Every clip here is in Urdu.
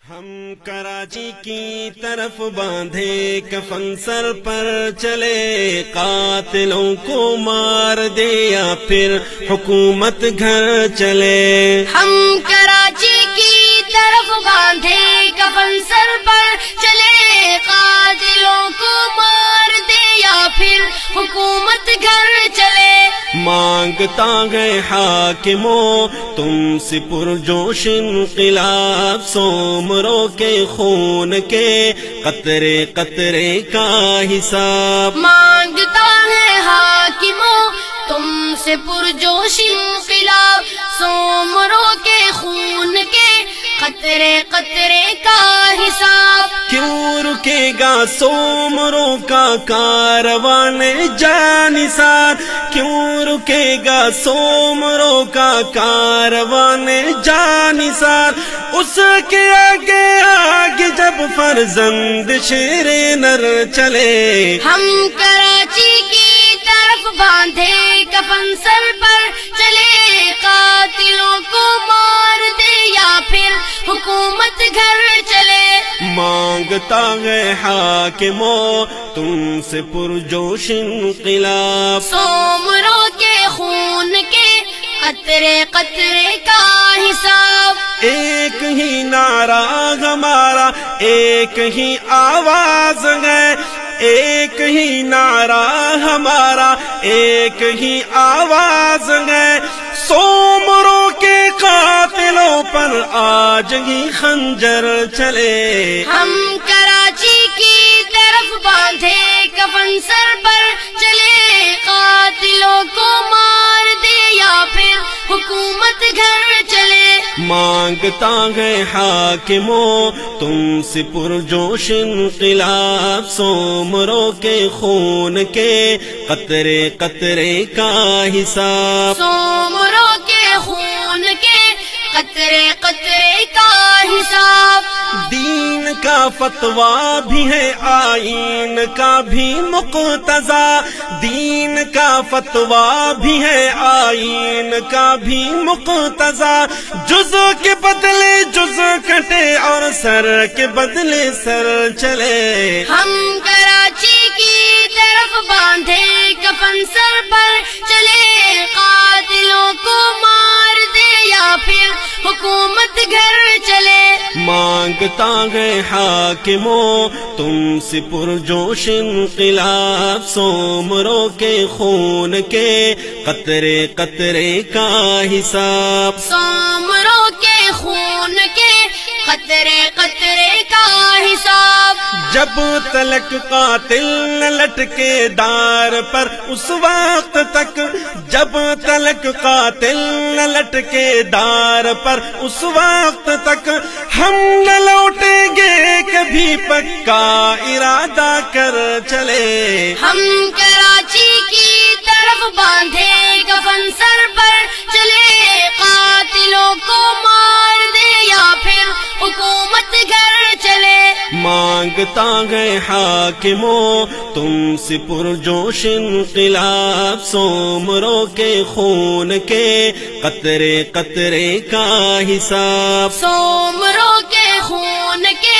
ہم کراچی کی طرف باندھے کفن سر پر چلے، قاتلوں کو مار دے یا پھر حکومت گھر چلے۔ ہم کراچی کی طرف باندھے کفن سر پر چلے، قاتلوں کو مار دے یا پھر حکومت گھر چلے۔ مانگتا ہے حاکموں تم سے پرجوش انقلاب، سومروں کے خون کے قطرے قطرے کا حساب۔ مانگتا ہے حاکموں تم سے پرجوش انقلاب، سومروں کے خون کے قطرے قطرے کا حساب۔ کیوں رکے گا سومروں کا کاروان جانثار، کیوں رکے گا سومروں کا کاروان جانثار، اس کے آگے آگے جب فرزند شیر نر چلے۔ ہم کراچی کی طرف باندھے کفن سر پر چلے، قاتلوں کو مار دے یا پھر حکومت گھر چلے۔ مانگتا ہے حاکموں تم سے پرجوش انقلاب، سومروں کے خون کے قطرے قطرے کا حساب۔ ایک ہی نعرہ ہمارا ایک ہی آواز ہے، ایک ہی نعرہ ہمارا ایک ہی آواز ہے، سومروں کے قاتلوں پر آج ہی خنجر چلے۔ ہم کراچی کی طرف باندھے کفن سر پر چلے، قاتلوں کو مار دے یا پھر حکومت گھر چلے۔ مانگتا ہے حاکموں تم سے پرجوش انقلاب، سومروں کے خون کے قطرے قطرے کا حساب۔ سومروں کے خون کے قطرے قطرے کا حساب۔ دین کا فتویٰ بھی ہے آئین کا بھی مقتضیٰ، دین کا فتویٰ بھی ہے آئین کا بھی مقتضیٰ، جزو کے بدلے جزو کٹے اور سر کے بدلے سر چلے۔ ہم کراچی کی طرف باندھے کفن سر پر چلے، قاتلوں کو مار دے یا پھر حکومت گھر چلے۔ مانگتا ہے حاکموں تم سے پرجوش انقلاب، سومروں کے خون کے قطرے قطرے کا حساب۔ سومروں کے خون کے قطرے قطرے کا حساب۔ جب تلک قاتل نہ لٹکے دار پر اس وقت تک، جب تلک قاتل نہ لٹکے دار پر اس وقت تک، ہم نہ لوٹیں گے کبھی پکا ارادہ کر چلے۔ ہم کراچی کی طرف باندھے کفن سر پر چلے، قاتلوں کو مار دے یا پھر حکومت گھر چلے۔ مانگتا ہے حاکموں تم سے پرجوش انقلاب، سومروں کے خون کے قطرے قطرے کا حساب۔ سومروں کے خون کے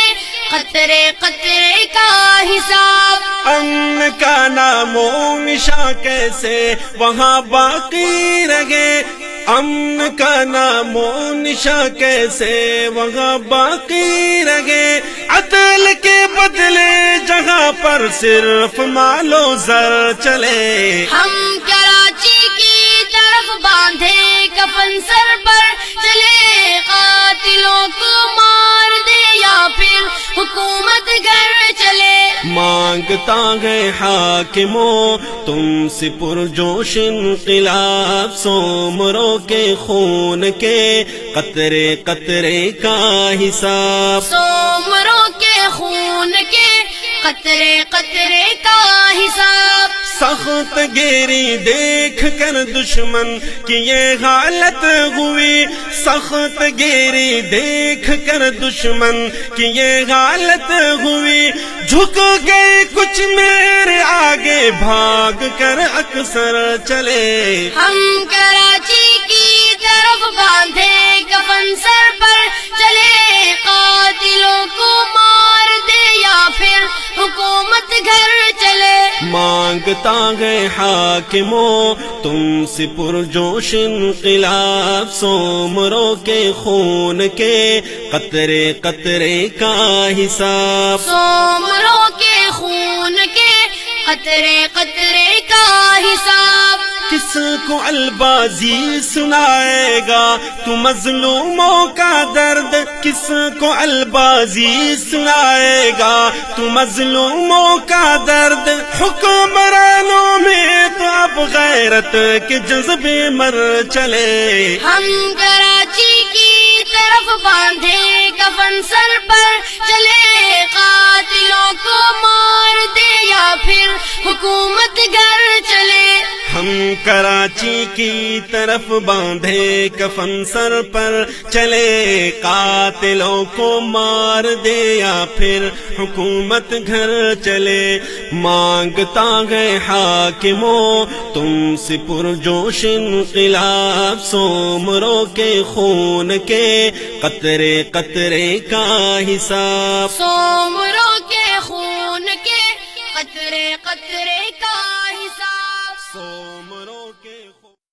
قطرے قطرے کا حساب۔ امن کا نام و نشاں کیسے وہاں باقی رہے، امن کا نام و نشاں کیسے وہاں باقی رہے، عدل کے بدلے جگہ پر صرف مال و زر چلے۔ ہم کراچی کی طرف باندھے کفن سر پر چلے، قاتلوں کو مار دے یا پھر حکومت گھر چلے۔ مانگتا ہے حاکموں تم سے پرجوش انقلاب، سومروں کے خون کے قطرے قطرے کا حساب۔ سومروں کے خون کے قطرے قطرے کا حساب۔ سخت گیری دیکھ کر دشمن کی یہ حالت ہوئی، سخت گیری دیکھ کر دشمن کی یہ حالت ہوئی، جھک گئے کچھ میرے آگے بھاگ کر اکثر چلے۔ ہم کراچی کی طرف باندھے کفن سر پر چلے، قاتلوں مانگتا ہے حاکموں تم سے پرجوش انقلاب، سومروں کے خون کے قطرے قطرے کا حساب، سومروں کے خون کے قطرے قطرے کا حساب۔ کس کو البازی سنائے گا تو مظلوموں کا درد، کس کو البازی سنائے گا تو مظلوموں کا درد، حکمرانوں میں تو اب غیرت کے جذبے مر چلے، ہم کراچی کی طرف باندھے کفن سر پر، چلے قاتلوں کو مار دے یا پھر حکومت گھر چلے، ہم کراچی کی طرف باندھے کفن سر پر، چلے قاتلوں کو مار دے یا پھر حکومت گھر چلے، مانگتا ہے حاکموں تم سے پرجوش انقلاب، سومروں کے خون کے قطرے قطرے کا حساب، سومروں کے خون کے قطرے قطرے کا حساب۔ سومروں کے